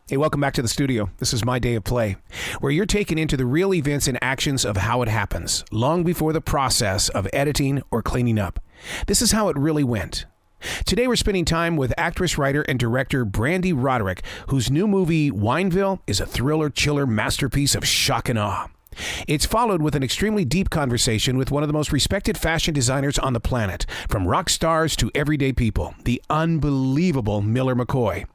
Hey, welcome back to the studio. This is My Day of Play, where you're taken into the real events and actions of how it happens, long before the process of editing or cleaning up. This is how it really went. Today we're spending time with actress, writer, and director Brande Roderick, whose new movie, Wineville, is a thriller-chiller masterpiece of shock and awe. It's followed with an extremely deep conversation with one of the most respected fashion designers on the planet, from rock stars to everyday people, the unbelievable Miller McCoy.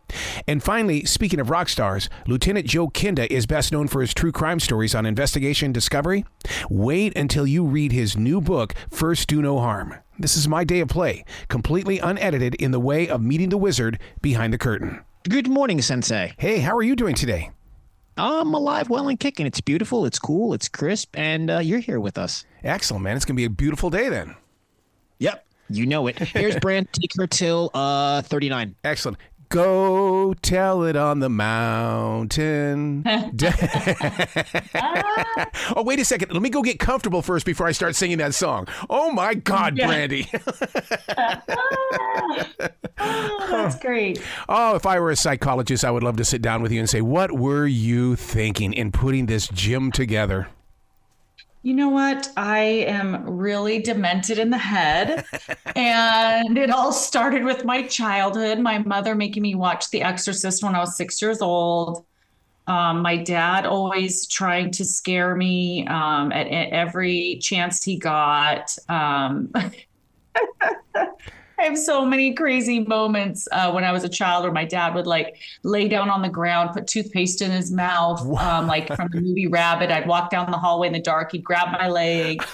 And finally, speaking of rock stars, Lt Joe Kenda is best known for his true crime stories on Investigation Discovery. Wait until you read his new book, First Do No Harm. This is My Day of Play, completely unedited in the way of meeting the wizard behind the curtain. Good morning, Sensei. Hey, how are you doing today? I'm alive, well, and kicking. It's beautiful, it's cool, it's crisp, and you're here with us. Excellent, man. It's going to be a beautiful day then. Yep, you know it. Here's Brand. Take her till 39. Excellent. Go tell it on the mountain. Oh, wait a second. Let me go get comfortable first before I start singing that song. Oh, my God, yeah. Brande. Oh, that's great. Oh, if I were a psychologist, I would love to sit down with you and say, what were you thinking in putting this gym together? You know what? I am really demented in the head. And it all started with my childhood. My mother making me watch The Exorcist when I was 6 years old. My dad always trying to scare me at every chance he got. I have so many crazy moments when I was a child where my dad would like lay down on the ground, put toothpaste in his mouth, like from the movie Rabbit. I'd walk down the hallway in the dark. He'd grab my leg.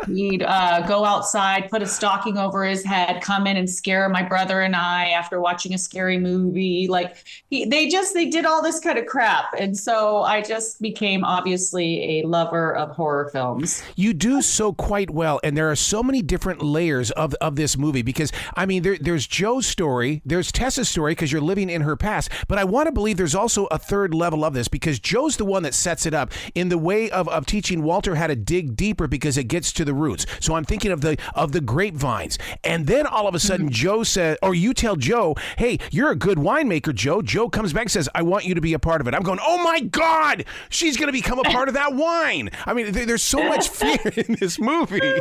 He'd go outside, put a stocking over his head, come in and scare my brother and I after watching a scary movie. Like they did all this kind of crap. And so I just became obviously a lover of horror films. You do so quite well. And there are so many different layers of this movie because I mean, there's Joe's story, there's Tessa's story because you're living in her past, but I want to believe there's also a third level of this because Joe's the one that sets it up in the way of teaching Walter how to dig deeper because it gets to the roots. So I'm thinking of the grapevines. And then all of a sudden Joe says, or you tell Joe, hey, you're a good winemaker, Joe. Joe comes back and says, I want you to be a part of it. I'm going, oh my God, she's going to become a part of that wine. I mean, there's so much fear in this movie.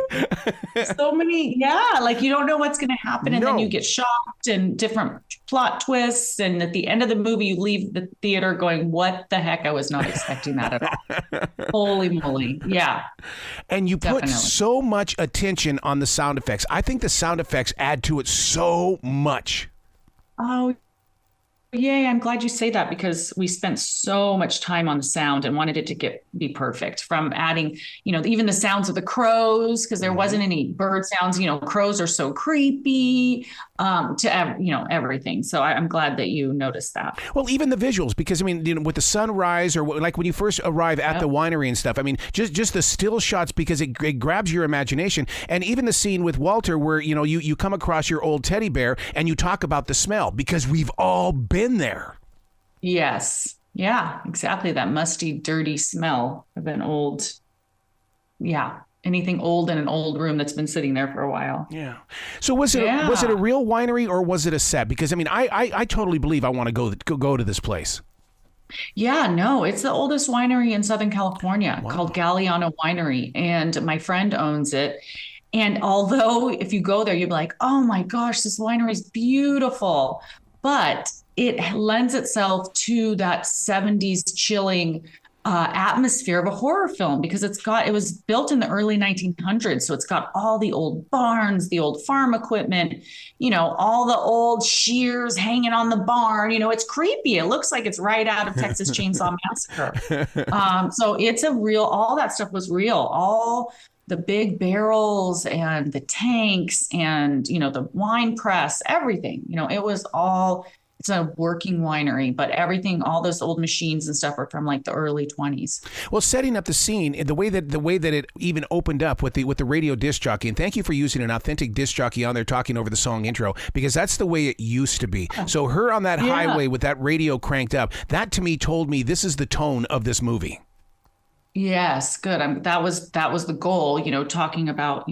So many, yeah, like you don't know what's going to happen. And then you get shocked and different plot twists. And at the end of the movie, you leave the theater going, what the heck? I was not expecting that at all. Holy moly. Yeah. And you put so much attention on the sound effects. I think the sound effects add to it so much. Oh, yay. I'm glad you say that because we spent so much time on the sound and wanted it to be perfect from adding, even the sounds of the crows, because there wasn't any bird sounds, crows are so creepy, to everything. So I'm glad that you noticed that. Well, even the visuals, because I mean, with the sunrise or like when you first arrive at the winery and stuff, I mean, just the still shots because it grabs your imagination. And even the scene with Walter where, you come across your old teddy bear and you talk about the smell because we've all been there. Yes. Yeah, exactly. That musty, dirty smell of an old, anything old in an old room that's been sitting there for a while. Yeah. So was it a real winery or was it a set? Because I mean, I totally believe I want to go to this place. Yeah, no, it's the oldest winery in Southern California called Galliano Winery. And my friend owns it. And although if you go there, you'd be like, oh my gosh, this winery is beautiful. But it lends itself to that 70s chilling atmosphere of a horror film because it was built in the early 1900s. So it's got all the old barns, the old farm equipment, all the old shears hanging on the barn. It's creepy. It looks like it's right out of Texas Chainsaw Massacre. So it's all that stuff was real. All the big barrels and the tanks and, the wine press, everything, it was all. It's a working winery, but everything, all those old machines and stuff are from like the early 20s. Well, setting up the scene, the way that it even opened up with the radio disc jockey, and thank you for using an authentic disc jockey on there talking over the song intro, because that's the way it used to be. So her on that highway with that radio cranked up, that to me told me this is the tone of this movie. Yes, good. That was the goal, talking about,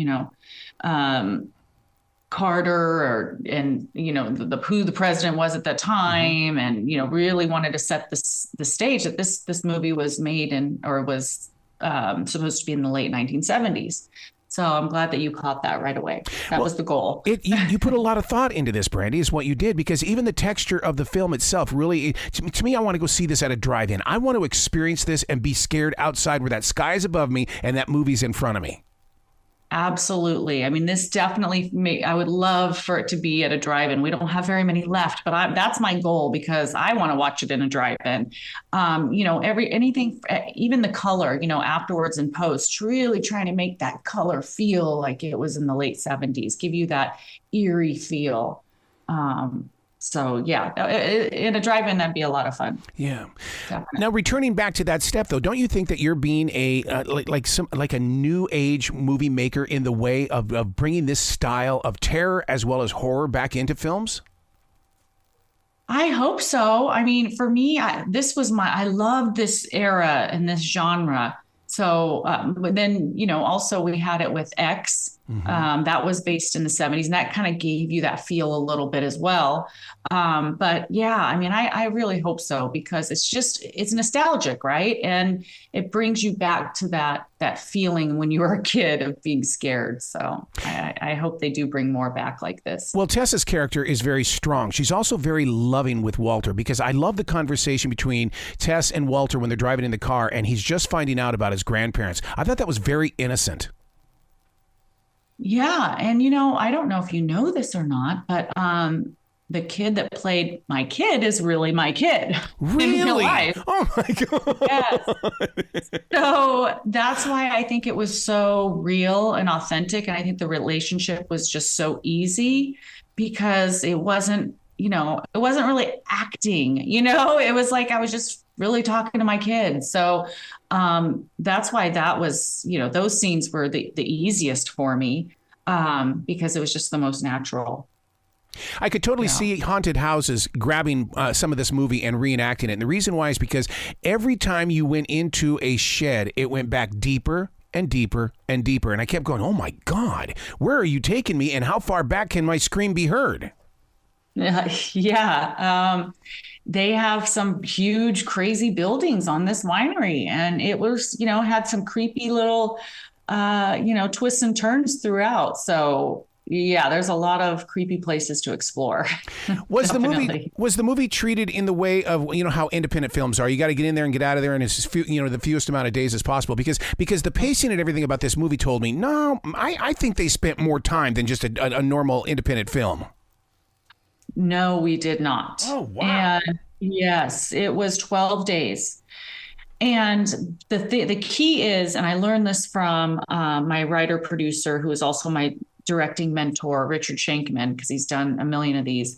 Carter and who the president was at the time, and really wanted to set the stage that this movie was made was supposed to be in the late 1970s. So I'm glad that you caught that right away. That was the goal. You put a lot of thought into this, Brande, is what you did, because even the texture of the film itself really, to me, I want to go see this at a drive-in. I want to experience this and be scared outside where that sky is above me and that movie's in front of me. Absolutely. I mean, this definitely I would love for it to be at a drive-in. We don't have very many left, but that's my goal, because I want to watch it in a drive-in. Anything, even the color, afterwards in post, really trying to make that color feel like it was in the late 70s, give you that eerie feel. So yeah, in a drive-in, that'd be a lot of fun. Yeah. Definitely. Now, returning back to that step, though, don't you think that you're being like a new age movie maker in the way of bringing this style of terror as well as horror back into films? I hope so. I mean, for me, I love this era and this genre. So, but then, also we had it with X. That was based in the 70s, and that kind of gave you that feel a little bit as well. But yeah, I mean, I really hope so, because it's nostalgic, right? And it brings you back to that feeling when you were a kid of being scared. So I hope they do bring more back like this. Well, Tessa's character is very strong. She's also very loving with Walter, because I love the conversation between Tess and Walter when they're driving in the car and he's just finding out about his grandparents. I thought that was very innocent. Yeah. And, I don't know if you know this or not, but the kid that played my kid is really my kid. Really? In real life. Oh, my God. Yes. So that's why I think it was so real and authentic. And I think the relationship was just so easy, because it wasn't really acting, it was like I was just really talking to my kid. So that's why that was, those scenes were the easiest for me, because it was just the most natural. I could totally see haunted houses grabbing some of this movie and reenacting it. And the reason why is because every time you went into a shed, it went back deeper and deeper and deeper. And I kept going, oh, my God, where are you taking me? And how far back can my scream be heard? Yeah. They have some huge, crazy buildings on this winery. And it was, had some creepy little, twists and turns throughout. So yeah, there's a lot of creepy places to explore. Was the movie treated in the way of, how independent films are? You got to get in there and get out of there in the fewest amount of days as possible, because the pacing and everything about this movie told me, no, I think they spent more time than just a normal independent film. No, we did not. Oh, wow. And yes, it was 12 days. And the key is, and I learned this from my writer producer, who is also my directing mentor, Richard Shankman, because he's done a million of these,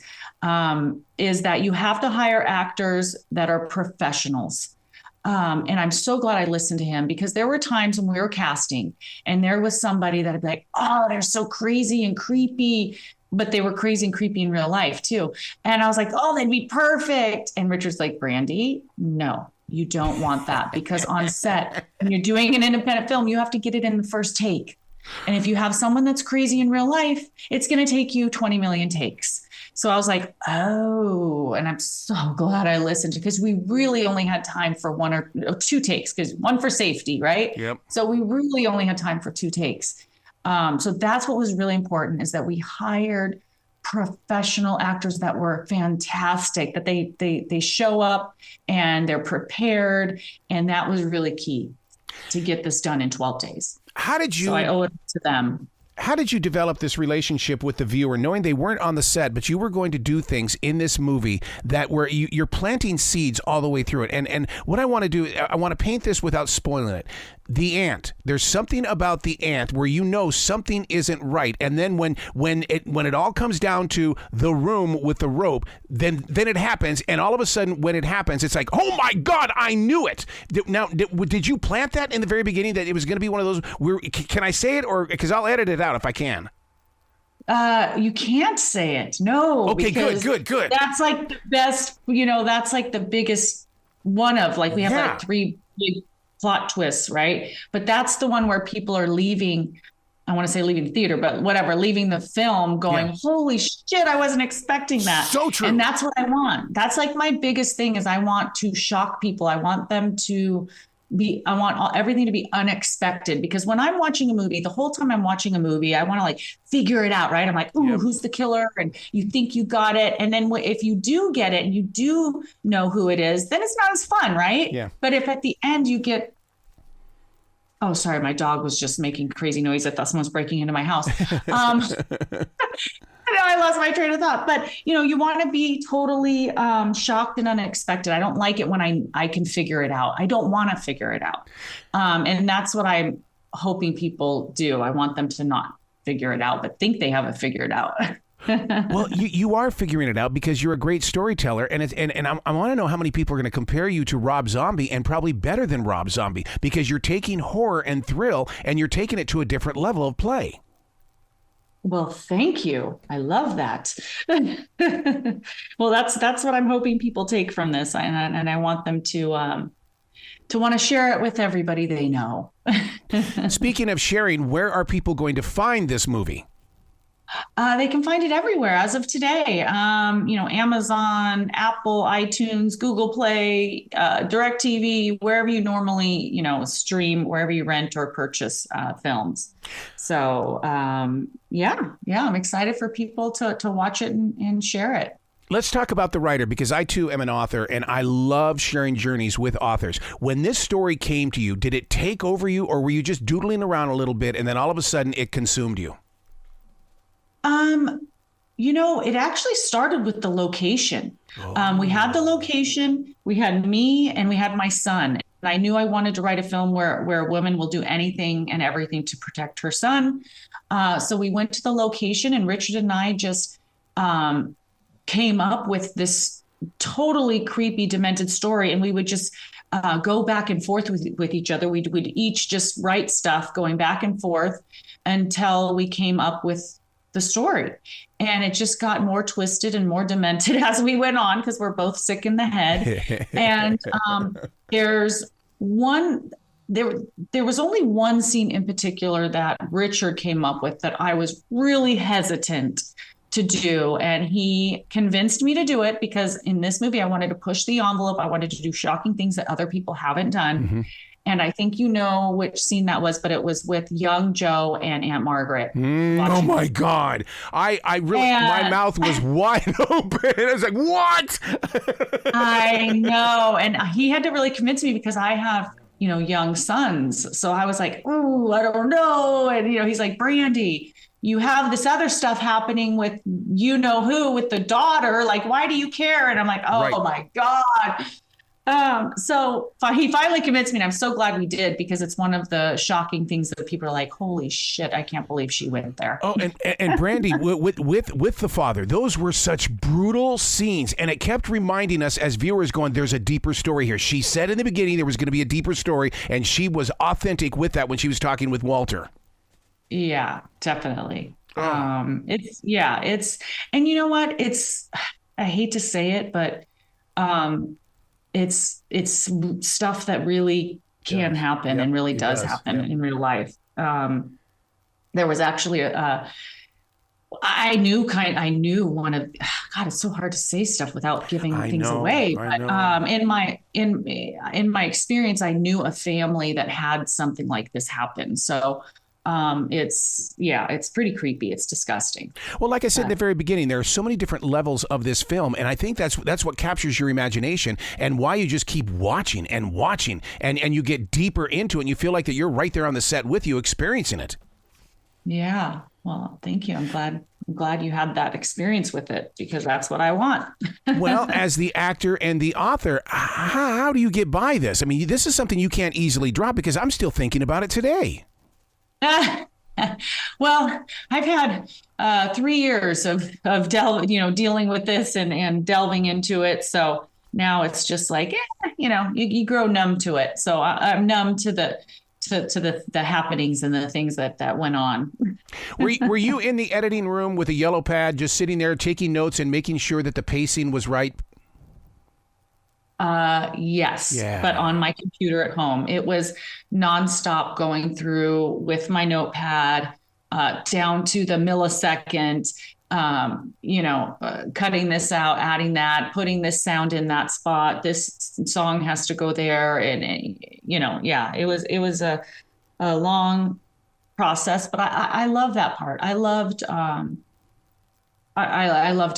is that you have to hire actors that are professionals. And I'm so glad I listened to him, because there were times when we were casting and there was somebody that I'd be like, oh, they're so crazy and creepy, but they were crazy and creepy in real life too. And I was like, oh, they'd be perfect. And Richard's like, Brande, no, you don't want that, because on set, when you're doing an independent film, you have to get it in the first take. And if you have someone that's crazy in real life, it's going to take you 20 million takes. So I was like, oh, and I'm so glad I listened, because we really only had time for one or two takes, because one for safety, right? Yep. So we really only had time for 2 takes. So that's what was really important, is that we hired professional actors that were fantastic, that they show up and they're prepared. And that was really key to get this done in 12 days. So I owe it to them. How did you develop this relationship with the viewer, knowing they weren't on the set, but you were going to do things in this movie that were you're planting seeds all the way through it? And what I want to do, I want to paint this without spoiling it. The ant. There's something about the ant where something isn't right, and then when it all comes down to the room with the rope, then it happens, and all of a sudden when it happens, it's like, oh my God, I knew it. Now, did you plant that in the very beginning that it was going to be one of those? Can I say it, or because I'll edit it out if I can? You can't say it. No. Okay, good. That's like the best. That's like the biggest one of. Like we have like 3 big plot twists, right? But that's the one where people are leaving I want to say leaving the theater, but whatever, leaving the film going, holy shit, I wasn't expecting that. So true. And that's what I want. That's like my biggest thing is I want to shock people. I want them to I want everything to be unexpected, because when I'm watching a movie, the whole time I'm watching a movie, I want to like figure it out, right? I'm like, ooh, who's the killer? And you think you got it. And then if you do get it and you do know who it is, then it's not as fun, right? Yeah. But if at the end you get, oh, sorry, my dog was just making crazy noise. I thought someone was breaking into my house. I lost my train of thought. But, you want to be totally shocked and unexpected. I don't like it when I can figure it out. I don't want to figure it out. And that's what I'm hoping people do. I want them to not figure it out, but think they have it figured out. Well, you are figuring it out because you're a great storyteller, and I want to know how many people are going to compare you to Rob Zombie, and probably better than Rob Zombie, because you're taking horror and thrill and you're taking it to a different level of play. Well, thank you. I love that. Well, that's what I'm hoping people take from this, and I want them to want to share it with everybody they know. Speaking of sharing, where are people going to find this movie? They can find it everywhere as of today. Amazon, Apple, iTunes, Google Play, DirecTV, wherever you normally, stream, wherever you rent or purchase films. So, I'm excited for people to watch it and share it. Let's talk about the writer, because I too am an author and I love sharing journeys with authors. When this story came to you, did it take over you, or were you just doodling around a little bit and then all of a sudden it consumed you? It actually started with the location. We had the location, we had me, and we had my son. And I knew I wanted to write a film where a woman will do anything and everything to protect her son. So we went to the location, and Richard and I just came up with this totally creepy, demented story. And we would just go back and forth with each other. We'd each just write stuff going back and forth until we came up with the story. And it just got more twisted and more demented as we went on, because we're both sick in the head. And there was only one scene in particular that Richard came up with that I was really hesitant to do. And he convinced me to do it, because in this movie, I wanted to push the envelope. I wanted to do shocking things that other people haven't done. Mm-hmm. And I think you know which scene that was, but it was with young Joe and Aunt Margaret. Oh my God. I really, my mouth was wide open. I was like, what? I know. And he had to really convince me, because I have, young sons. So I was like, oh, I don't know. And, he's like, Brande, you have this other stuff happening with with the daughter. Like, why do you care? And I'm like, oh my God. So he finally convinced me, and I'm so glad we did, because it's one of the shocking things that people are like, holy shit, I can't believe she went there. Oh, and Brande, with the father, those were such brutal scenes, and it kept reminding us as viewers going, there's a deeper story here. She said in the beginning there was going to be a deeper story, and she was authentic with that when she was talking with Walter. Yeah, definitely. It's, and you know what? I hate to say it, but, it's stuff that really can happen and really does happen in real life. There was actually I knew one of, God, it's so hard to say stuff without giving things away. But in my experience, I knew a family that had something like this happen. So it's pretty creepy. It's disgusting. Well, like I said in the very beginning, there are so many different levels of this film, and I think that's what captures your imagination and why you just keep watching and watching, and you get deeper into it, and you feel like that you're right there on the set with you, experiencing it. Yeah. Well, thank you. I'm glad you had that experience with it, because that's what I want. Well, as the actor and the author, how do you get by this? I mean, this is something you can't easily drop, because I'm still thinking about it today. Well, I've had 3 years of dealing with this and delving into it. So now it's just like, you grow numb to it. So I'm numb to the happenings and the things that went on. Were you in the editing room with a yellow pad, just sitting there taking notes and making sure that the pacing was right? Yes, but on my computer at home. It was nonstop going through with my notepad, down to the millisecond, cutting this out, adding that, putting this sound in that spot. This song has to go there. And, it was a long process, but I love that part. I loved it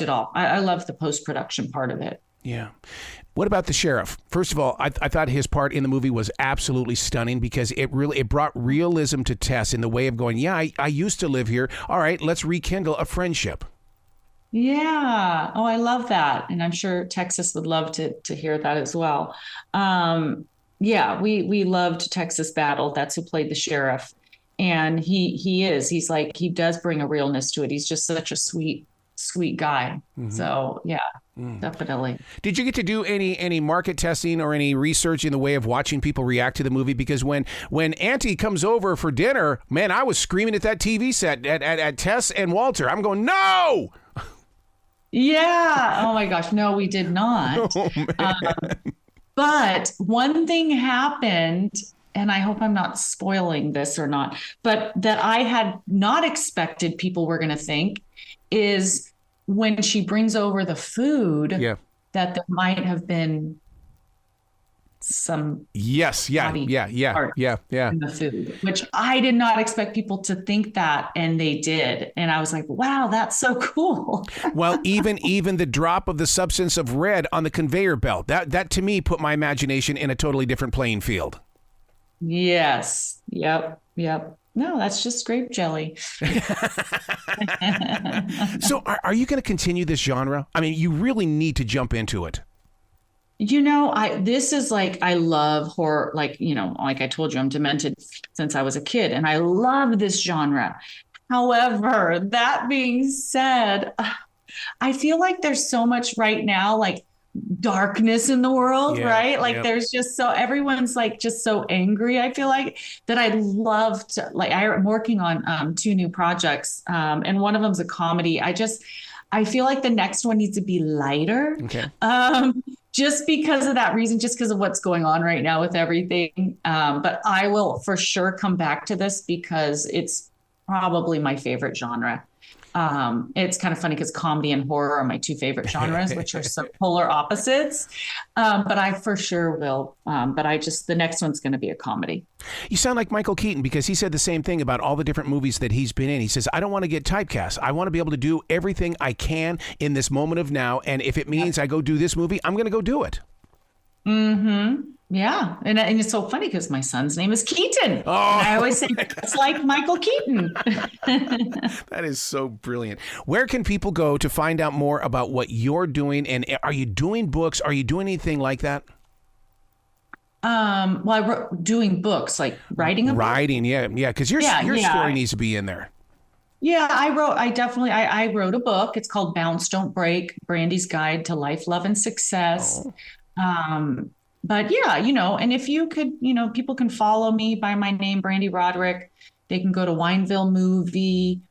all. I loved the post-production part of it. Yeah. What about the sheriff? First of all, I thought his part in the movie was absolutely stunning because it brought realism to Tess in the way of going, yeah, I used to live here. All right, let's rekindle a friendship. Yeah. Oh, I love that. And I'm sure Texas would love to hear that as well. We loved Texas Battle. That's who played the sheriff. And he's like, he does bring a realness to it. He's just such a sweet guy. Mm-hmm. So yeah, definitely. Did you get to do any market testing or any research in the way of watching people react to the movie? Because when Auntie comes over for dinner, man, I was screaming at that TV set at Tess and Walter. I'm going, no! Yeah. Oh my gosh. No, we did not. Oh, but one thing happened, and I hope I'm not spoiling this or not, but that I had not expected people were going to think is when she brings over the food, that there might have been some in the food, which I did not expect people to think that, and they did. And I was like, wow, that's so cool. Well, even the drop of the substance of red on the conveyor belt, that to me put my imagination in a totally different playing field. Yes. Yep. No, that's just grape jelly. So are you going to continue this genre? I mean, you really need to jump into it. This is like, I love horror. Like I told you, I'm demented since I was a kid, and I love this genre. However, that being said, I feel like there's so much right now, like darkness in the world, right? Like there's just everyone's like just so angry. I feel like that I'd love to, like, I'm working on 2 new projects, and one of them's a comedy. I feel like the next one needs to be lighter. Okay. Just because of that reason, just because of what's going on right now with everything. But I will for sure come back to this because it's probably my favorite genre. It's kind of funny because comedy and horror are my 2 favorite genres, which are so polar opposites. But I for sure will. But the next one's going to be a comedy. You sound like Michael Keaton because he said the same thing about all the different movies that he's been in. He says, I don't want to get typecast. I want to be able to do everything I can in this moment of now. And if it means I go do this movie, I'm going to go do it. Mm-hmm. Yeah. And it's so funny because my son's name is Keaton. Oh, and I always say it's like Michael Keaton. That is so brilliant. Where can people go to find out more about what you're doing? And are you doing books? Are you doing anything like that? Doing books, like writing a book. Yeah. Because your story needs to be in there. Yeah, I wrote a book. It's called Bounce, Don't Break, Brande's Guide to Life, Love, and Success. Oh. But yeah, and if you could, people can follow me by my name, Brande Roderick. They can go to Wineville Movie,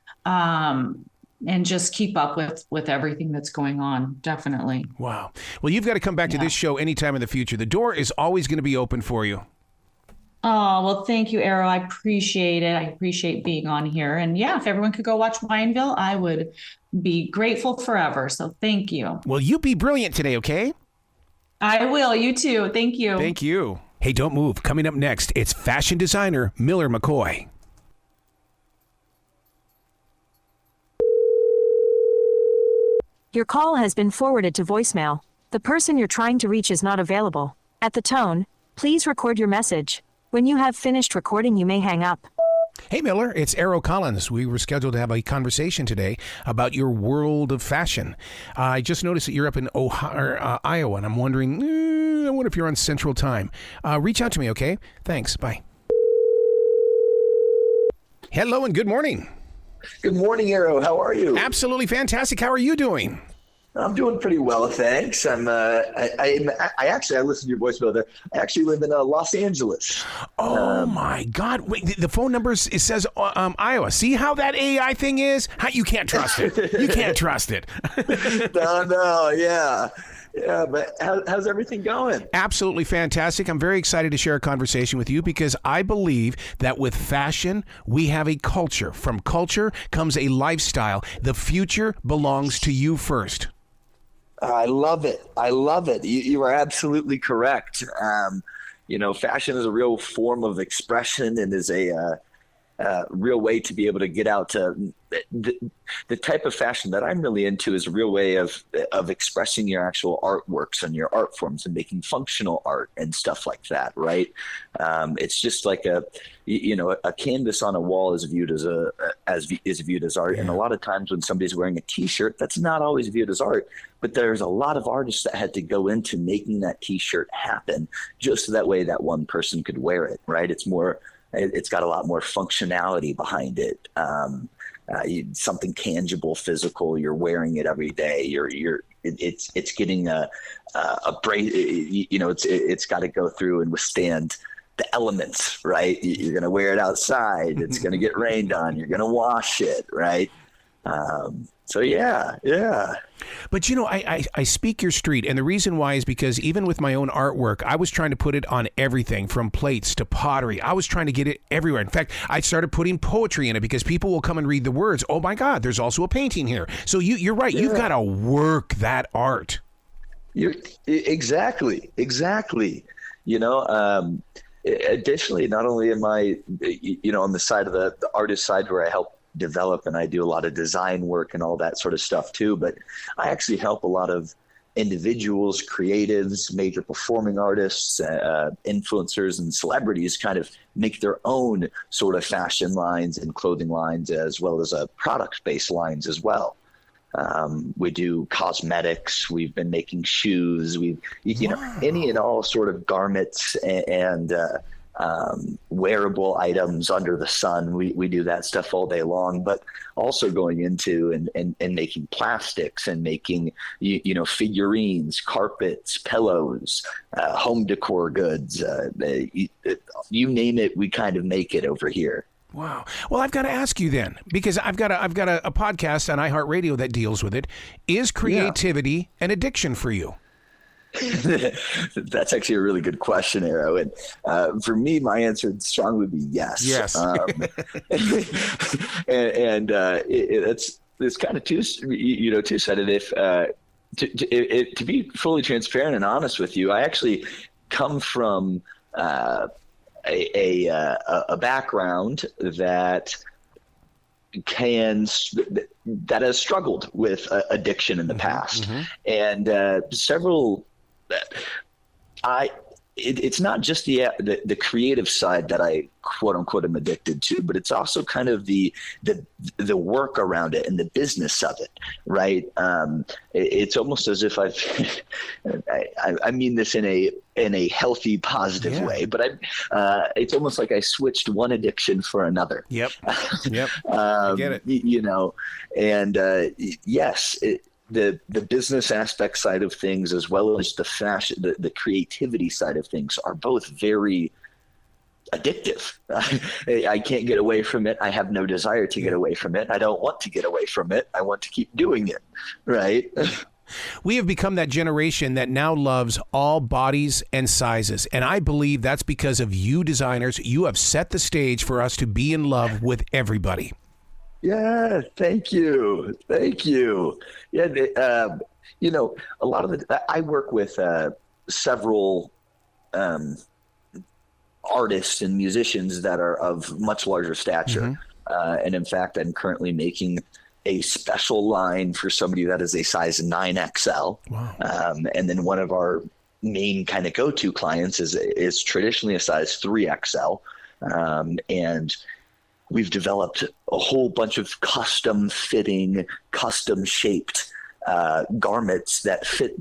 and just keep up with everything that's going on. Definitely. Wow. Well, you've got to come back to this show anytime in the future. The door is always going to be open for you. Oh, well, thank you, Arrow. I appreciate it. I appreciate being on here. And yeah, if everyone could go watch Wineville, I would be grateful forever. So thank you. Well, you be brilliant today, okay? I will. You too. Thank you. Thank you. Hey, don't move. Coming up next, it's fashion designer Miller McCoy. Your call has been forwarded to voicemail. The person you're trying to reach is not available. At the tone, please record your message. When you have finished recording, you may hang up. Hey, Miller, it's Errol Collins. We were scheduled to have a conversation today about your world of fashion. I just noticed that you're up in Iowa, and I'm wondering, I wonder if you're on Central Time. Reach out to me, okay? Thanks. Bye. Hello and good morning. Good morning, Arrow. How are you? Absolutely fantastic. How are you doing? I'm doing pretty well, thanks. I listened to your voicemail there. I actually live in Los Angeles. Oh my God! Wait, the phone number it says Iowa. See how that AI thing is? You can't trust it. You can't trust it. No, yeah. Yeah, but how's everything going? Absolutely fantastic. I'm very excited to share a conversation with you because I believe that with fashion, we have a culture. From culture comes a lifestyle. The future belongs to you first. I love it. I love it. You are absolutely correct. Fashion is a real form of expression and is a real way to be able to get out to the type of fashion that I'm really into is a real way of expressing your actual artworks and your art forms and making functional art and stuff like that. Right. It's just like a canvas on a wall is viewed as viewed as art. Yeah. And a lot of times when somebody's wearing a t-shirt, that's not always viewed as art, but there's a lot of artists that had to go into making that t-shirt happen just so that way that one person could wear it. Right. It's got a lot more functionality behind it. Something tangible, physical. You're wearing it every day. It's getting a brace. It's got to go through and withstand the elements, right? You're going to wear it outside. It's going to get rained on. You're going to wash it, right? So yeah. But I speak your street, and the reason why is because even with my own artwork, I was trying to put it on everything from plates to pottery. I was trying to get it everywhere. In fact, I started putting poetry in it because people will come and read the words. Oh my God, there's also a painting here. So you're right. Yeah. You've got to work that art. Exactly. Additionally, not only am I, on the side of the artist side where I help develop and I do a lot of design work and all that sort of stuff too, but I actually help a lot of individuals, creatives, major performing artists, influencers and celebrities kind of make their own sort of fashion lines and clothing lines as well as product-based lines as well. We do cosmetics. We've been making shoes. Any and all sort of garments and wearable items under the sun. We do that stuff all day long, but also going into and making plastics and making, figurines, carpets, pillows, home decor goods, you name it, we kind of make it over here. Wow. Well, I've got to ask you then, because I've got a podcast on iHeartRadio that deals with it. Is creativity an addiction for you? That's actually a really good question, Arrow. And for me, my answer would strongly be yes. Yes. It's kind of two-sided. To be fully transparent and honest with you, I actually come from a background that has struggled with addiction in the past, and several. It's not just the creative side that I quote unquote am addicted to, but it's also kind of the work around it and the business of it, right? It's almost as if I mean this in a healthy, positive way, but it's almost like I switched one addiction for another. Yep. I get it. And yes. The business aspect side of things, as well as the fashion, the creativity side of things, are both very addictive. I can't get away from it. I have no desire to get away from it. I don't want to get away from it. I want to keep doing it. Right. We have become that generation that now loves all bodies and sizes. And I believe that's because of you designers. You have set the stage for us to be in love with everybody. Yeah, thank you. Yeah, a lot of I work with several artists and musicians that are of much larger stature, and in fact, I'm currently making a special line for somebody that is a size 9XL. Wow. And then one of our main kind of go-to clients is traditionally a size 3XL, and we've developed a whole bunch of custom fitting, custom shaped garments that fit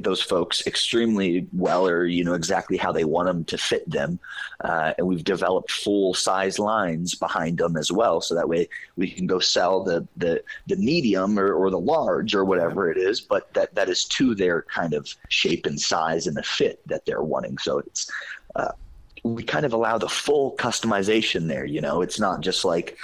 those folks extremely well, or exactly how they want them to fit them. And we've developed full size lines behind them as well, so that way we can go sell the medium or the large or whatever it is, but that is to their kind of shape and size and the fit that they're wanting. So it's we kind of allow the full customization there. It's not just like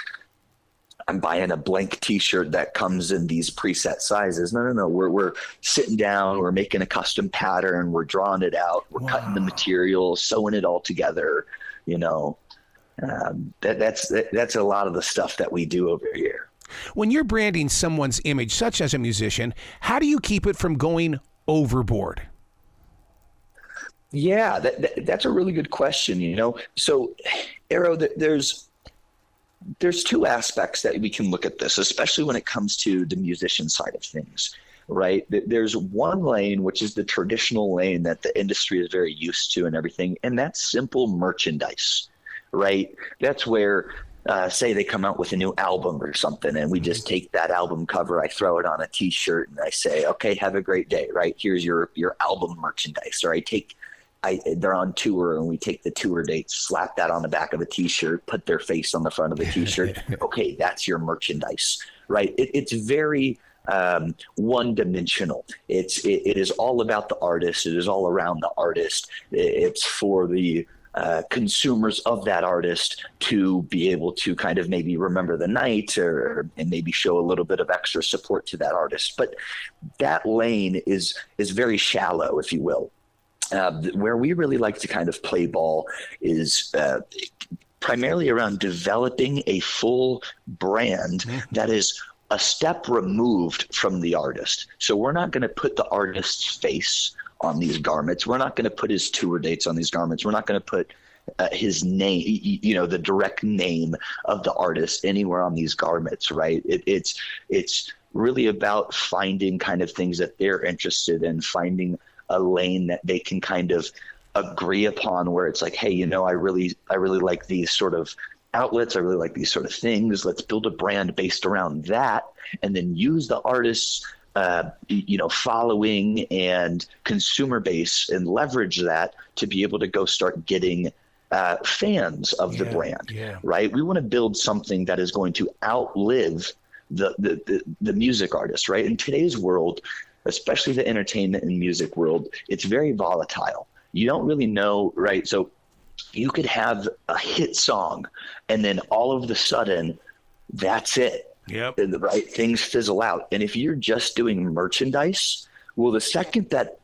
I'm buying a blank t-shirt that comes in these preset sizes. No. We're sitting down, we're making a custom pattern, we're drawing it out, we're cutting the material, sewing it all together. That's a lot of the stuff that we do over here. When you're branding someone's image, such as a musician, how do you keep it from going overboard? Yeah, that's a really good question. So Arrow, there's two aspects that we can look at this, especially when it comes to the musician side of things, right? There's one lane, which is the traditional lane that the industry is very used to and everything, and that's simple merchandise, right? That's where, say they come out with a new album or something, and we just take that album cover, I throw it on a t-shirt, and I say, okay, have a great day, right? Here's your album merchandise. Or they're on tour, and we take the tour dates, slap that on the back of a t-shirt, put their face on the front of the t-shirt. Okay, that's your merchandise, right? It's very one-dimensional. It is all about the artist. It is all around the artist. It's for the consumers of that artist to be able to kind of maybe remember the night and maybe show a little bit of extra support to that artist. But that lane is very shallow, if you will. Where we really like to kind of play ball is primarily around developing a full brand that is a step removed from the artist. So we're not going to put the artist's face on these garments. We're not going to put his tour dates on these garments. We're not going to put his name, the direct name of the artist anywhere on these garments, right? It's really about finding kind of things that they're interested in, finding a lane that they can kind of agree upon, where it's like, hey, I really like these sort of outlets. I really like these sort of things. Let's build a brand based around that, and then use the artist's following and consumer base and leverage that to be able to go start getting fans of the brand, right? We want to build something that is going to outlive the music artist, right? In today's world, especially the entertainment and music world, it's very volatile. You don't really know, right? So you could have a hit song, and then all of a sudden, that's it. Yep. Right? Things fizzle out. And if you're just doing merchandise, well, the second that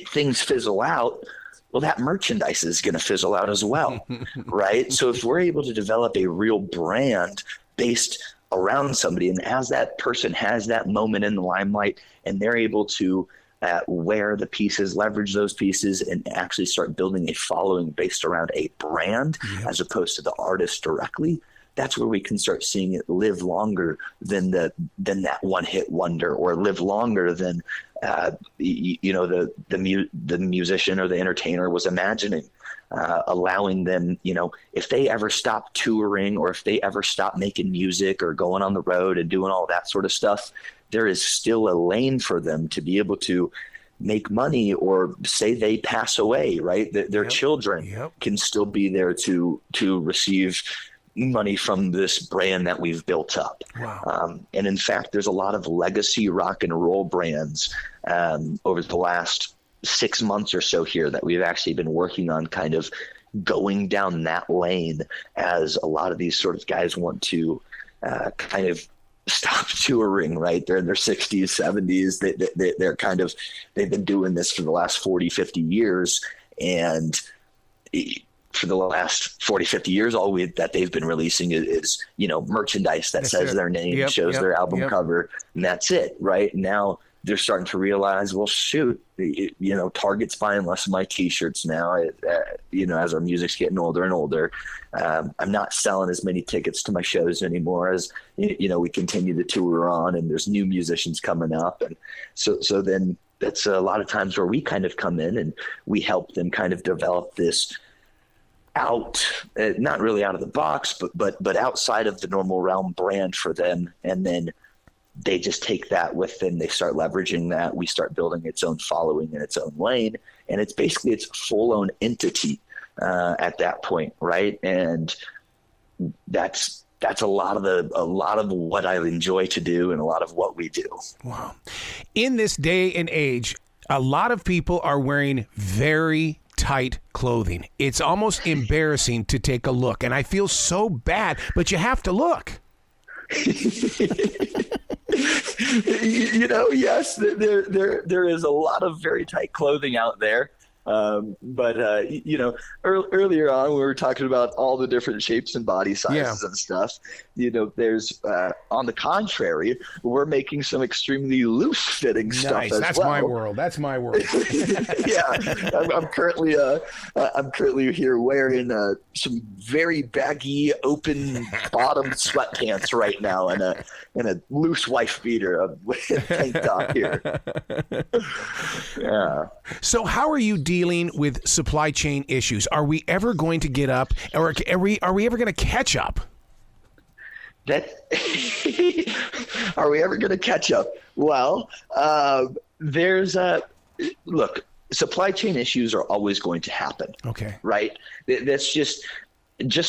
things fizzle out, well, that merchandise is going to fizzle out as well, right? So if we're able to develop a real brand based around somebody, and as that person has that moment in the limelight and they're able to wear the pieces, leverage those pieces, and actually start building a following based around a brand as opposed to the artist directly, that's where we can start seeing it live longer than that one hit wonder, or live longer than the musician or the entertainer was imagining. Allowing them, if they ever stop touring, or if they ever stop making music or going on the road and doing all that sort of stuff, there is still a lane for them to be able to make money, or say they pass away, right? Their children can still be there to receive money from this brand that we've built up. Wow. And in fact, there's a lot of legacy rock and roll brands over the last 6 months or so here that we've actually been working on, kind of going down that lane, as a lot of these sort of guys want to kind of stop touring, right? They're in their 60s, 70s. They're kind of, they've been doing this for the last 40, 50 years. And for the last 40, 50 years, all that they've been releasing is merchandise that says their name, shows their album cover, and that's it, right? Now they're starting to realize, well, shoot, Target's buying less of my t-shirts now, as our music's getting older and older. I'm not selling as many tickets to my shows anymore as, we continue to tour on, and there's new musicians coming up. And so then that's a lot of times where we kind of come in and we help them kind of develop this not really out of the box, but outside of the normal realm brand for them. And then they just take that with them. They start leveraging that. We start building its own following in its own lane. And it's basically its full-own entity at that point, right? And that's a lot of what I enjoy to do, and a lot of what we do. Wow. In this day and age, a lot of people are wearing very tight clothing. It's almost embarrassing to take a look, and I feel so bad, but you have to look. Yes, there is a lot of very tight clothing out there. But earlier on, we were talking about all the different shapes and body sizes and stuff. There's, on the contrary, we're making some extremely loose fitting stuff as well. That's my world. That's my world. I'm currently here wearing some very baggy, open bottom sweatpants right now, and a loose wife beater tank top here. Yeah. So how are you dealing with supply chain issues? Are we ever going to get up, or are we ever going to catch up? Are we ever going to catch up? Well, look, supply chain issues are always going to happen. Okay. Right? That's just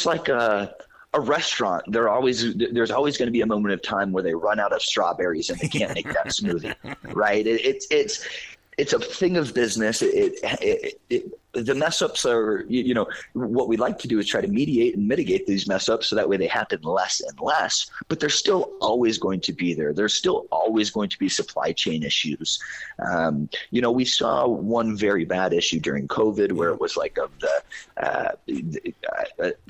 like a restaurant. There's always going to be a moment of time where they run out of strawberries and they can't make that smoothie. Right? It's a thing of business. The mess ups are, what we like to do is try to mediate and mitigate these mess ups so that way they happen less and less, but they're still always going to be there. There's still always going to be supply chain issues. We saw one very bad issue during COVID where it was like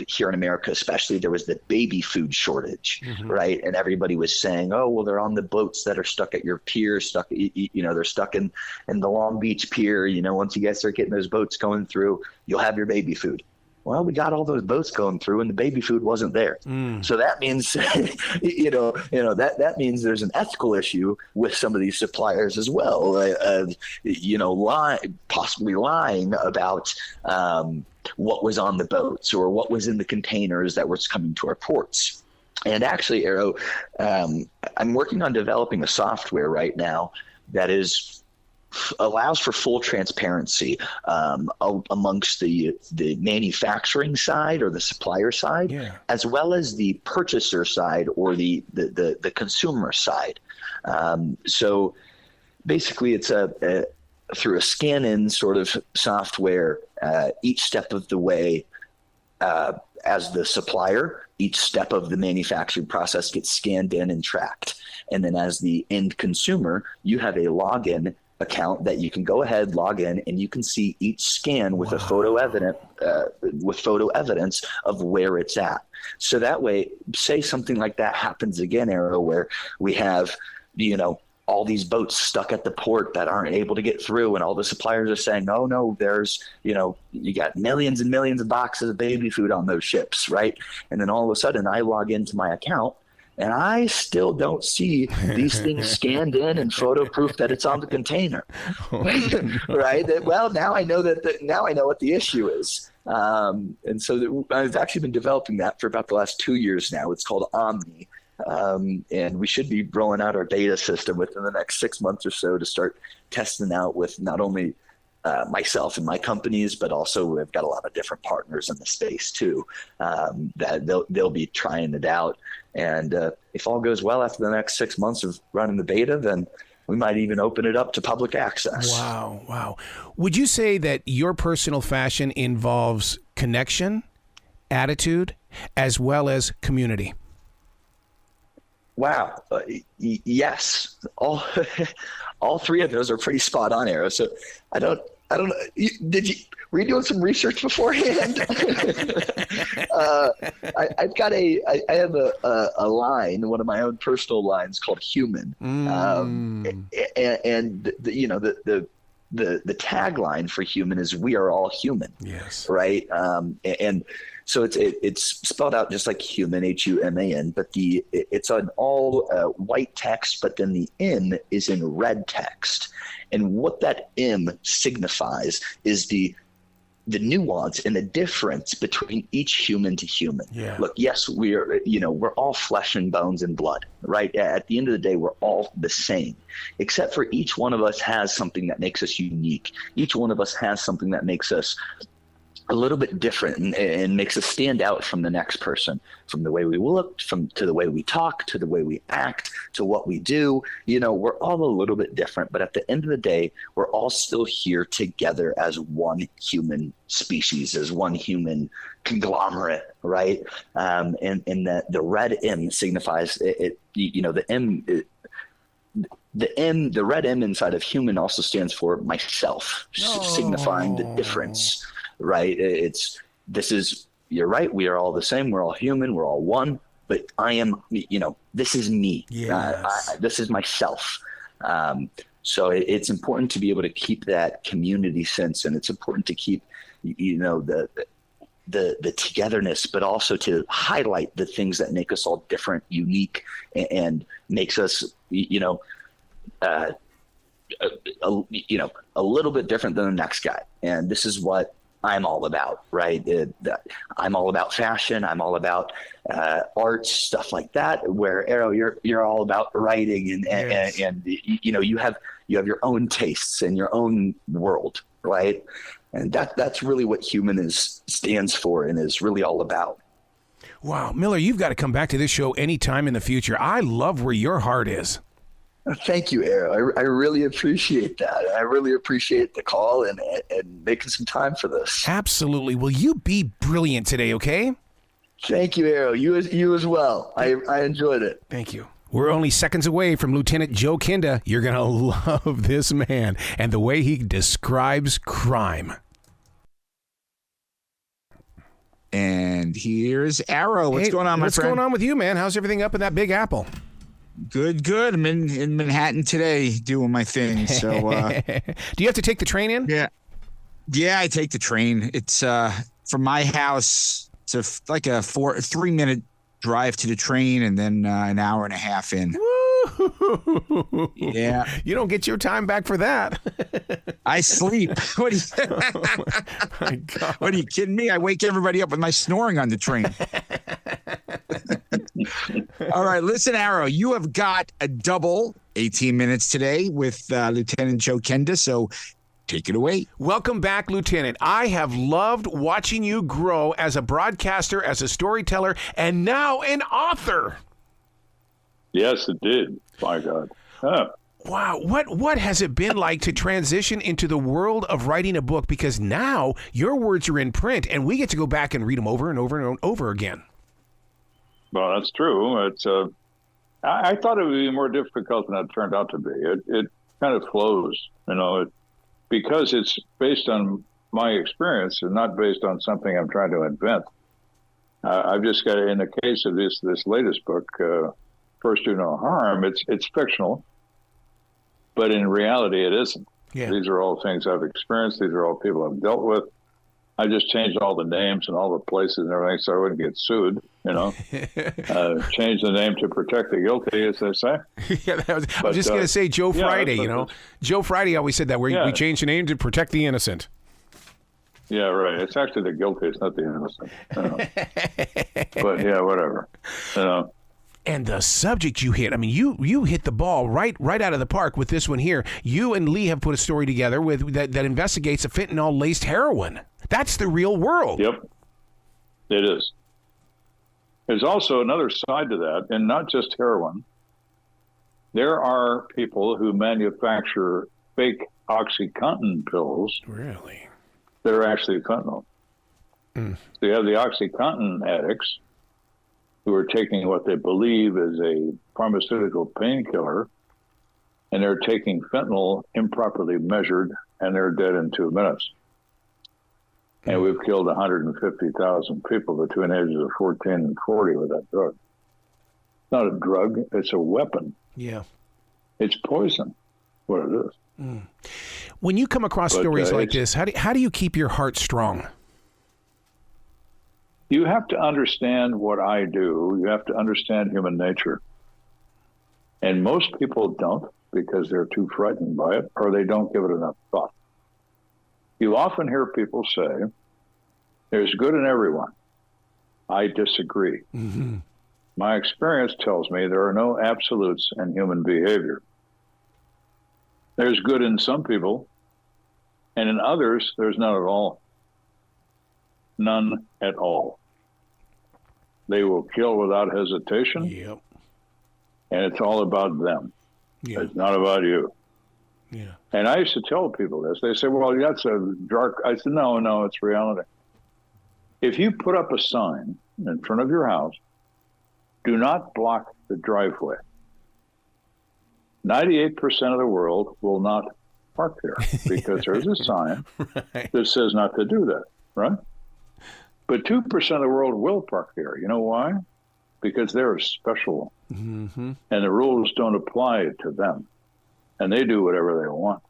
here in America, especially, there was the baby food shortage, right? And everybody was saying, oh, well, they're on the boats that are stuck at your pier, they're stuck in the Long Beach pier. Once you guys start getting those boats going through, you'll have your baby food. Well, we got all those boats going through and the baby food wasn't there. So that means, that means there's an ethical issue with some of these suppliers as well. Possibly lying about what was on the boats or what was in the containers that was coming to our ports. And actually, Arrow, I'm working on developing a software right now that allows for full transparency amongst the manufacturing side or the supplier side, as well as the purchaser side or the consumer side. So basically, it's through a scan-in sort of software, each step of the way as the supplier, each step of the manufacturing process gets scanned in and tracked. And then as the end consumer, you have a login account that you can go ahead, log in, and you can see each scan with photo evidence of where it's at. So that way, say something like that happens again, Arrow, where we have, all these boats stuck at the port that aren't able to get through, and all the suppliers are saying, oh no, there's, you got millions and millions of boxes of baby food on those ships, right? And then all of a sudden I log into my account and I still don't see these things scanned in and photo proof that it's on the container. Right? Well, now I know now I know what the issue is. And so I've actually been developing that for about the last 2 years now. It's called Omni. And we should be rolling out our beta system within the next 6 months or so to start testing out with not only myself and my companies, but also we've got a lot of different partners in the space too, that they'll be trying it out. And if all goes well after the next 6 months of running the beta, then we might even open it up to public access. Wow. Would you say that your personal fashion involves connection, attitude, as well as community? Wow. Yes. All three of those are pretty spot on, Arrow. So I don't know. Were you doing some research beforehand? I have a line, one of my own personal lines called Human. And the tagline for Human is we are all human. Yes. Right. And so it's spelled out just like human, Human, but it's an all white text, but then the N is in red text. And what that M signifies is the nuance and the difference between each human to human. Yeah. Look, yes, we're all flesh and bones and blood, right? At the end of the day, we're all the same, except for each one of us has something that makes us unique. Each one of us has something that makes us a little bit different and makes us stand out from the next person, from the way we look, to the way we talk, to the way we act, to what we do. We're all a little bit different, but at the end of the day, we're all still here together as one human species, as one human conglomerate, right? And the red M signifies it. The M. The red M inside of human also stands for myself, signifying the difference. Right. You're right. We are all the same. We're all human. We're all one. But I am, this is me. Yes. This is myself. So it's important to be able to keep that community sense, and it's important to keep, the togetherness, but also to highlight the things that make us all different, unique, and makes us, a little bit different than the next guy. And this is what I'm all about, right? I'm all about fashion. I'm all about art, stuff like that. Where Arrow, you're all about writing, and Yes. and you have your own tastes and your own world, right? And that's really what human stands for and is really all about. Wow, Miller, you've got to come back to this show anytime in the future. I love where your heart is. Thank you, Arrow. I really appreciate that. I really appreciate the call and making some time for this. Absolutely. Will you be brilliant today, okay? Thank you, Arrow. You as well. I enjoyed it. Thank you. We're only seconds away from Lt Joe Kenda. You're going to love this man and the way he describes crime. And here's Arrow. What's going on, my what's friend? going on with you, man? How's everything up in that Big Apple? Good. I'm in Manhattan today doing my thing. So, do you have to take the train in? Yeah, I take the train. It's from my house. It's like a 3-minute drive to the train, and then an hour and a half in. Woo! Yeah, you don't get your time back for that. I sleep. What are you? My God. What are you kidding me? I wake everybody up with my snoring on the train. All right, listen, Arrow, you have got a double 18 minutes today with Lt Joe Kenda, so take it away. Welcome back, Lieutenant. I have loved watching you grow as a broadcaster, as a storyteller, and now an author. Yes, it did. My God. Wow. What has it been like to transition into the world of writing a book? Because now your words are in print, and we get to go back and read them over and over and over again. Well, that's true. It's I thought it would be more difficult than it turned out to be. It kind of flows, because it's based on my experience and not based on something I'm trying to invent. I've just got, in the case of this latest book, First Do No Harm, it's fictional, but in reality it isn't. Yeah. These are all things I've experienced. These are all people I've dealt with. I just changed all the names and all the places and everything so I wouldn't get sued, Change the name to protect the guilty, as they say. Yeah, I was just going to say Joe Friday, Joe Friday always said that, where we change the name to protect the innocent. Yeah, right. It's actually the guilty. It's not the innocent. But, yeah, whatever. And the subject you hit, I mean, you hit the ball right out of the park with this one here. You and Lee have put a story together that investigates a fentanyl-laced heroin. That's the real world. Yep, it is. There's also another side to that, and not just heroin. There are people who manufacture fake OxyContin pills. Really? That are actually fentanyl. So you have the OxyContin addicts who are taking what they believe is a pharmaceutical painkiller, and they're taking fentanyl improperly measured, and they're dead in 2 minutes. And we've killed 150,000 people between the ages of 14 and 40 with that drug. It's not a drug, it's a weapon. Yeah. It's poison, what it is. When you come across stories like this, how do you keep your heart strong? You have to understand what I do. You have to understand human nature. And most people don't, because they're too frightened by it, or they don't give it enough thought. You often hear people say, there's good in everyone. I disagree. Mm-hmm. My experience tells me there are no absolutes in human behavior. There's good in some people, and in others, there's none at all. None at all. They will kill without hesitation. Yep. And it's all about them. Yeah. It's not about you. Yeah. And I used to tell people this. They say, well, that's a dark. I said, no, it's reality. If you put up a sign in front of your house, do not block the driveway, 98% of the world will not park there because there's a sign Right. that says not to do that, right? But 2% of the world will park there. You know why? Because they're special, Mm-hmm. and the rules don't apply to them, and they do whatever they want.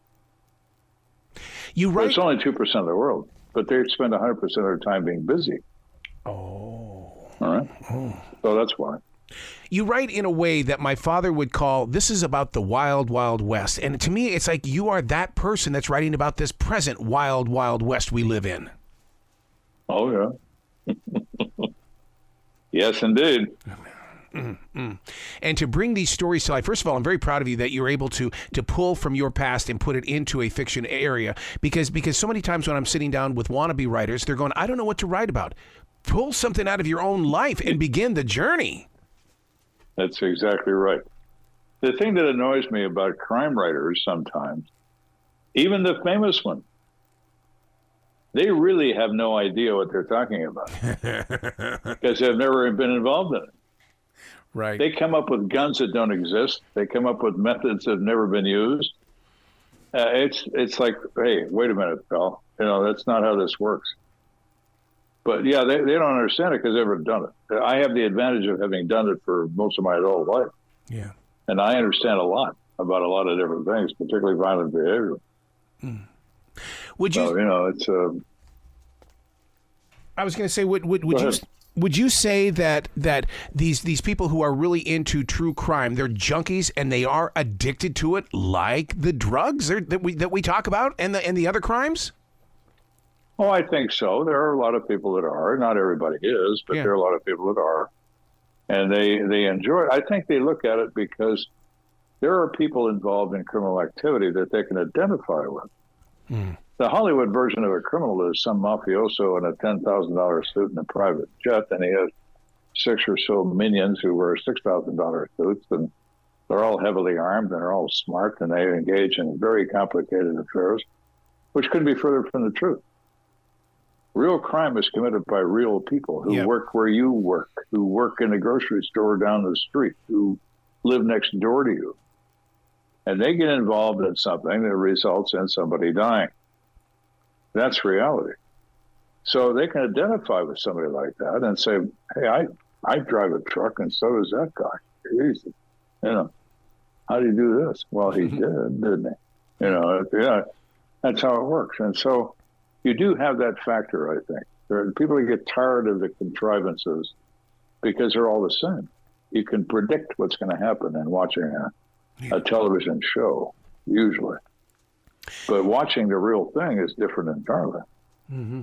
You But write. it's only 2% of the world, but they spend 100% of their time being busy. Oh. All right? So that's why. You write in a way that my father would call, this is about the wild, wild west. And to me, it's like you are that person that's writing about this present wild, wild west we live in. Oh, yeah. Yes, indeed. And to bring these stories to life, first of all, I'm very proud of you that you're able to pull from your past and put it into a fiction area. Because so many times when I'm sitting down with wannabe writers, they're going, I don't know what to write about. Pull something out of your own life and begin the journey. That's exactly right. The thing that annoys me about crime writers sometimes, even the famous ones, they really have no idea what they're talking about because they've never been involved in it. Right. They come up with guns that don't exist. They come up with methods that have never been used. It's like, hey, wait a minute, pal. That's not how this works. But yeah, they don't understand it because they've never done it. I have the advantage of having done it for most of my adult life. Yeah. And I understand a lot about a lot of different things, particularly violent behavior. Would you? So, it's I was going to say, would you say that these people who are really into true crime, they're junkies and they are addicted to it, like the drugs that we talk about and the other crimes? Oh, I think so. There are a lot of people that are. Not everybody is, but there are a lot of people that are. And they enjoy it. I think they look at it because there are people involved in criminal activity that they can identify with. The Hollywood version of a criminal is some mafioso in a $10,000 suit in a private jet, and he has 6 or so minions who wear $6,000 suits, and they're all heavily armed, and they're all smart, and they engage in very complicated affairs, which couldn't be further from the truth. Real crime is committed by real people who work where you work, who work in the grocery store down the street, who live next door to you. And they get involved in something that results in somebody dying. That's reality. So they can identify with somebody like that and say, hey, I drive a truck and so does that guy. Jesus. How do you do this? Well, he did, didn't he? That's how it works. And so you do have that factor, I think. There are people that get tired of the contrivances because they're all the same. You can predict what's going to happen in watching a television show, usually. But watching the real thing is different entirely. Mm-hmm.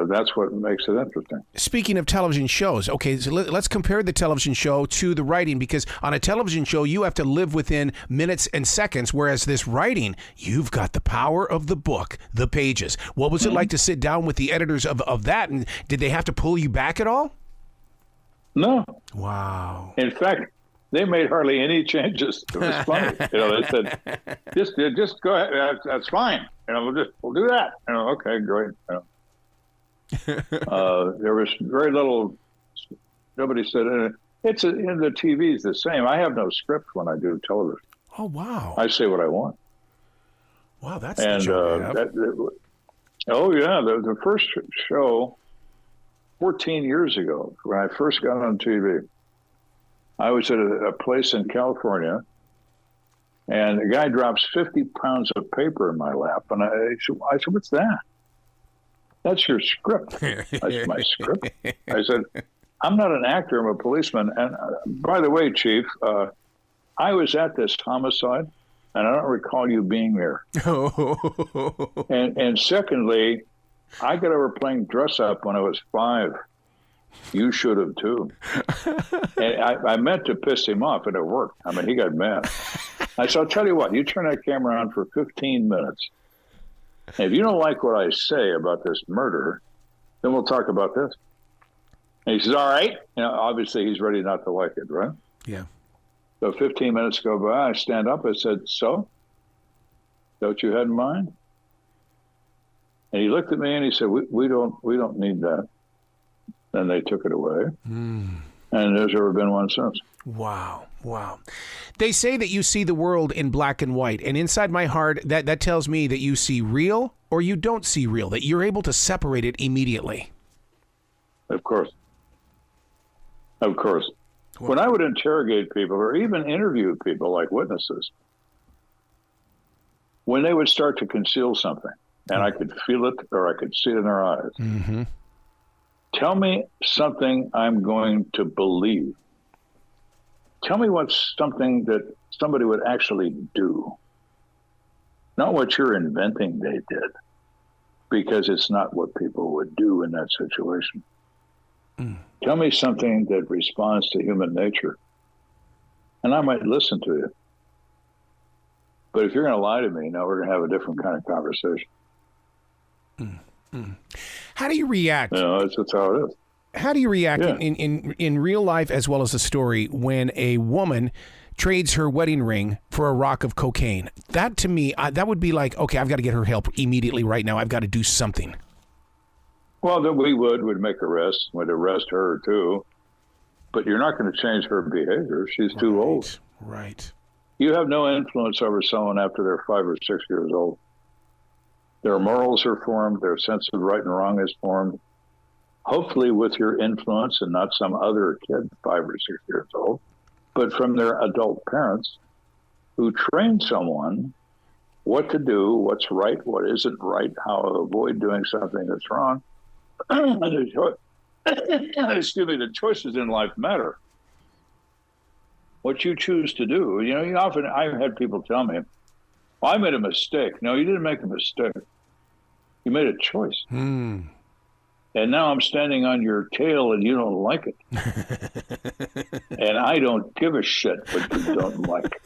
That's what makes it interesting. Speaking of television shows, okay, so let's compare the television show to the writing, because on a television show, you have to live within minutes and seconds, whereas this writing, you've got the power of the book, the pages. What was it like to sit down with the editors of that, and did they have to pull you back at all? No. Wow. In fact, they made hardly any changes. It was funny. They said, just go ahead. That's fine. We'll do that. Okay, great. There was very little. Nobody said it's in the TV is the same. I have no script when I do television. Oh wow! I say what I want. Wow, that's the job I have. The first show, 14 years ago, when I first got on TV. I was at a place in California, and the guy drops 50 pounds of paper in my lap. And I said, what's that? That's your script. That's my script. I said, I'm not an actor. I'm a policeman. And by the way, Chief, I was at this homicide, and I don't recall you being there. And secondly, I got over playing dress up when I was 5. You should have too. And I meant to piss him off, and it worked. I mean, he got mad. I said, I'll tell you what, you turn that camera on for 15 minutes. And if you don't like what I say about this murder, Then we'll talk about this. And he says, all right. Obviously he's ready not to like it, right? Yeah. So 15 minutes go by, I stand up, I said, so? Is that what you had in mind? And he looked at me and he said, we don't need that. And they took it away. And there's never been one since. Wow. They say that you see the world in black and white. And inside my heart, that tells me that you see real or you don't see real, that you're able to separate it immediately. Of course. Well, when I would interrogate people or even interview people like witnesses, when they would start to conceal something, and I could feel it or I could see it in their eyes, tell me something I'm going to believe. Tell me what's something that somebody would actually do. Not what you're inventing they did, because it's not what people would do in that situation. Tell me something that responds to human nature, and I might listen to you. But if you're going to lie to me, now we're going to have a different kind of conversation. How do you react? That's how it is. How do you react in real life as well as a story when a woman trades her wedding ring for a rock of cocaine? That to me, that would be like, okay, I've got to get her help immediately right now. I've got to do something. Well, then we'd make arrests. We'd arrest her too. But you're not going to change her behavior. She's too old. Right. You have no influence over someone after they're 5 or 6 years old. Their morals are formed. Their sense of right and wrong is formed. Hopefully with your influence and not some other kid 5 or 6 years old, but from their adult parents who train someone what to do, what's right, what isn't right, how to avoid doing something that's wrong. Excuse me, the choices in life matter. What you choose to do. I've had people tell me, well, I made a mistake. No, you didn't make a mistake. You made a choice. And now I'm standing on your tail and you don't like it. And I don't give a shit what you don't like.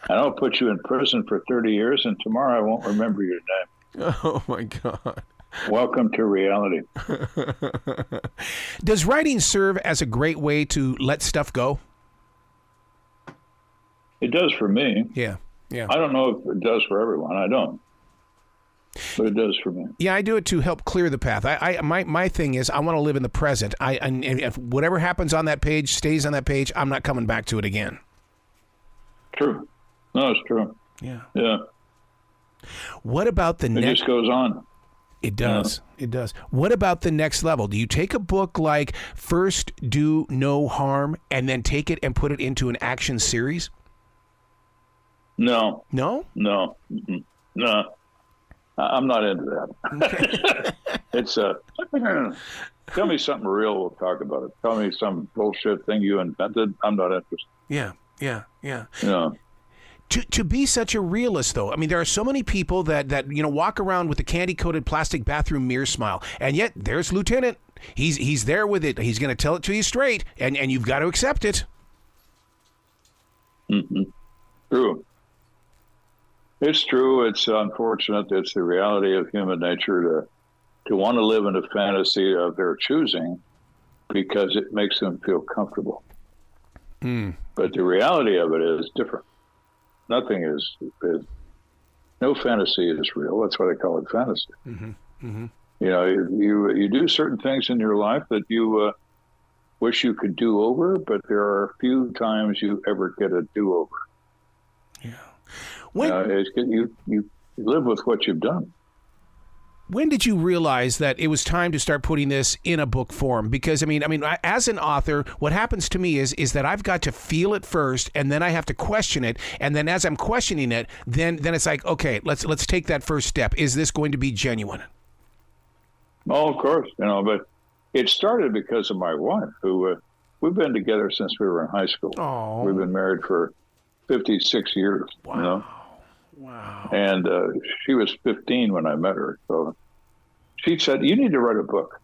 And I'll put you in prison for 30 years and tomorrow I won't remember your name. Oh, my God. Welcome to reality. Does writing serve as a great way to let stuff go? It does for me. Yeah. I don't know if it does for everyone. I don't. But it does for me. Yeah, I do it to help clear the path. My thing is I want to live in the present. And if whatever happens on that page stays on that page, I'm not coming back to it again. True. No, it's true. Yeah. What about the next? It just goes on. It does. Yeah. It does. What about the next level? Do you take a book like First Do No Harm and then take it and put it into an action series? No. No? No. No. I'm not into that. It's tell me something real, we'll talk about it. Tell me some bullshit thing you invented. I'm not interested. Yeah. Yeah. To be such a realist, though, I mean, there are so many people that walk around with a candy-coated plastic bathroom mirror smile, and yet there's Lieutenant. He's there with it. He's going to tell it to you straight, and you've got to accept it. True. It's true. It's unfortunate. It's the reality of human nature to want to live in a fantasy of their choosing because it makes them feel comfortable. But the reality of it is different. Nothing is no fantasy is real. That's why they call it fantasy. You do certain things in your life that you wish you could do over, but there are few times you ever get a do-over. You live with what you've done. When did you realize that it was time to start putting this in a book form? Because I mean, as an author, what happens to me is that I've got to feel it first, and then I have to question it, and then as I'm questioning it, then it's like, okay, let's take that first step. Is this going to be genuine? Oh, of course, but it started because of my wife, who we've been together since we were in high school. Oh. We've been married for 56 years. Wow. Wow. And she was 15 when I met her. So she said, you need to write a book,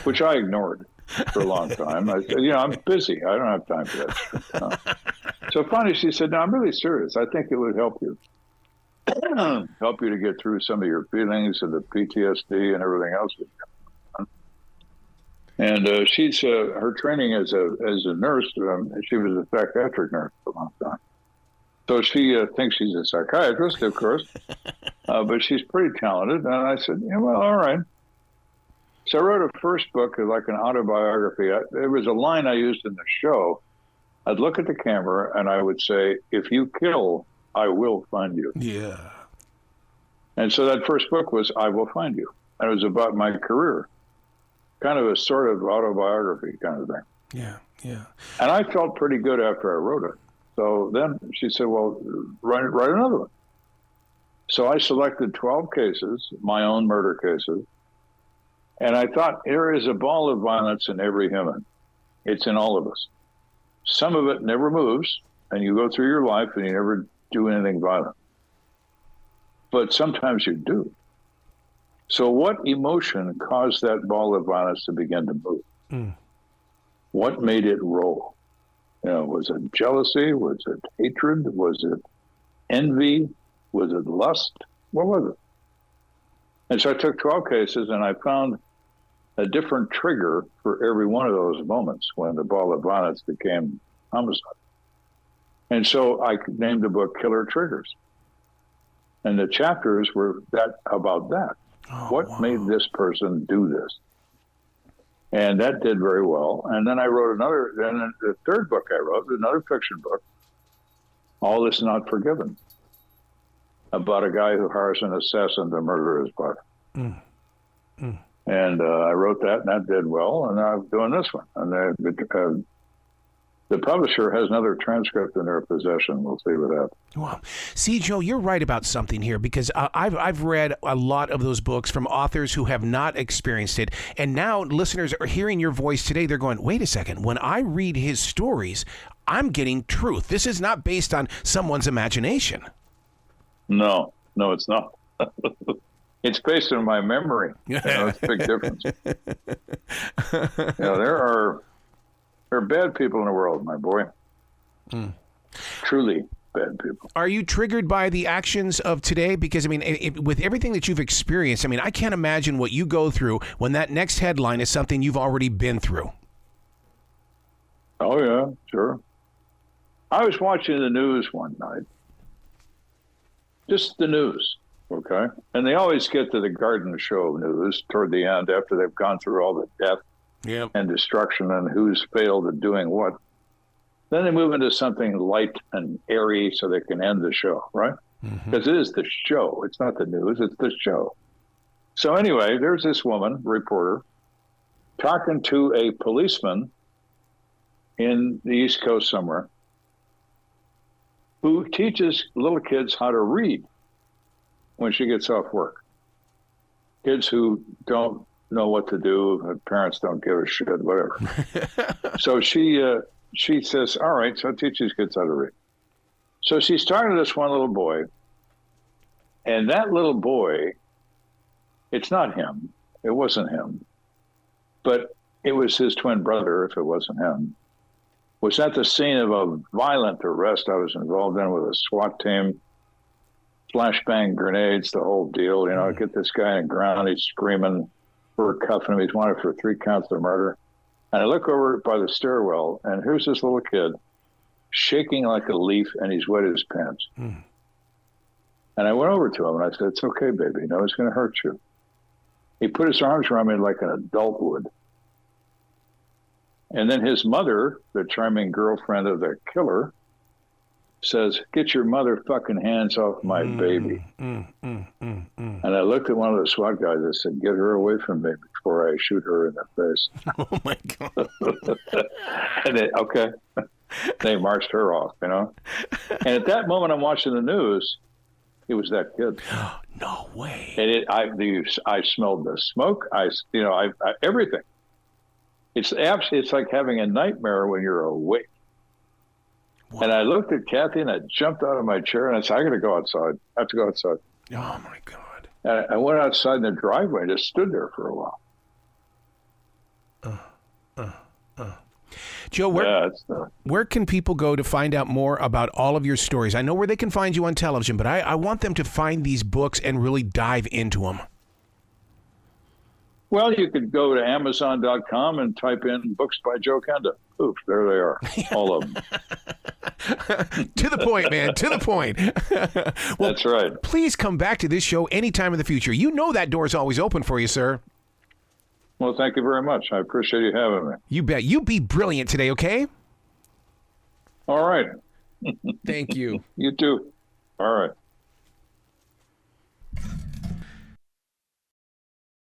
which I ignored for a long time. I said, I'm busy. I don't have time for that. So finally she said, no, I'm really serious. I think it would help you. help you to get through some of your feelings and the PTSD and everything else. And she's her training as a nurse. She was a psychiatric nurse for a long time. So she thinks she's a psychiatrist, of course, but she's pretty talented. And I said, yeah, well, all right. So I wrote a first book, like an autobiography. There was a line I used in the show. I'd look at the camera and I would say, if you kill, I will find you. Yeah. And so that first book was I Will Find You. And it was about my career. Kind of a sort of autobiography kind of thing. Yeah, yeah. And I felt pretty good after I wrote it. So then she said, well, write another one. So I selected 12 cases, my own murder cases. And I thought, there is a ball of violence in every human. It's in all of us. Some of it never moves, and you go through your life and you never do anything violent. But sometimes you do. So what emotion caused that ball of violence to begin to move? Mm. What made it roll? Was it jealousy? Was it hatred? Was it envy? Was it lust? What was it? And so I took 12 cases and I found a different trigger for every one of those moments when the ball of violence became homicide. And so I named the book Killer Triggers. And the chapters were about that. Oh, what made this person do this? And that did very well. And then I wrote then the third book I wrote, another fiction book, All Is Not Forgiven, about a guy who hires an assassin to murder his wife. Mm. Mm. And I wrote that, and that did well. And I'm doing this one. And the publisher has another transcript in their possession. We'll see what happens. Wow. See, Joe, you're right about something here, because I've read a lot of those books from authors who have not experienced it. And now listeners are hearing your voice today. They're going, wait a second. When I read his stories, I'm getting truth. This is not based on someone's imagination. No, it's not. It's based on my memory. It's a big difference. There are bad people in the world, my boy. Mm. Truly bad people. Are you triggered by the actions of today? Because, with everything that you've experienced, I can't imagine what you go through when that next headline is something you've already been through. Oh, yeah, sure. I was watching the news one night. Just the news, okay? And they always get to the garden show news toward the end after they've gone through all the death. Yep. And destruction and who's failed at doing what. Then they move into something light and airy so they can end the show, right? Because it is the show. It's not the news. It's the show. So anyway, there's this woman, reporter, talking to a policeman in the East Coast somewhere who teaches little kids how to read when she gets off work. Kids who don't know what to do, parents don't give a shit, whatever. So she says, all right, so teach these kids how to read. So she's talking to this one little boy, and that little boy, it's not him, it wasn't him, but it was his twin brother, if it wasn't him, was at the scene of a violent arrest I was involved in with a SWAT team, flashbang grenades, the whole deal, get this guy in the ground, he's screaming, we're cuffing him. He's wanted for 3 counts of murder. And I look over by the stairwell, and here's this little kid shaking like a leaf, and he's wet his pants. Mm. And I went over to him, and I said, it's okay, baby. It's going to hurt you. He put his arms around me like an adult would. And then his mother, the charming girlfriend of the killer, says, get your motherfucking hands off my baby. And I looked at one of the SWAT guys and said, get her away from me before I shoot her in the face. Oh, my God. And okay. They marched her off, And at that moment, I'm watching the news. It was that kid. No way. And I smelled the smoke. I everything. It's like having a nightmare when you're awake. Wow. And I looked at Kathy and I jumped out of my chair and I said, I got to go outside. I have to go outside. Oh, my God. And I went outside in the driveway and just stood there for a while. Joe, where can people go to find out more about all of your stories? I know where they can find you on television, but I want them to find these books and really dive into them. Well, you could go to Amazon.com and type in books by Joe Kenda. Oof, there they are, all of them. To the point, man, to the point. Well, that's right. Please come back to this show anytime in the future. You know that door's always open for you, sir. Well, thank you very much. I appreciate you having me. You bet. You be brilliant today, okay? All right. Thank you. You too. All right.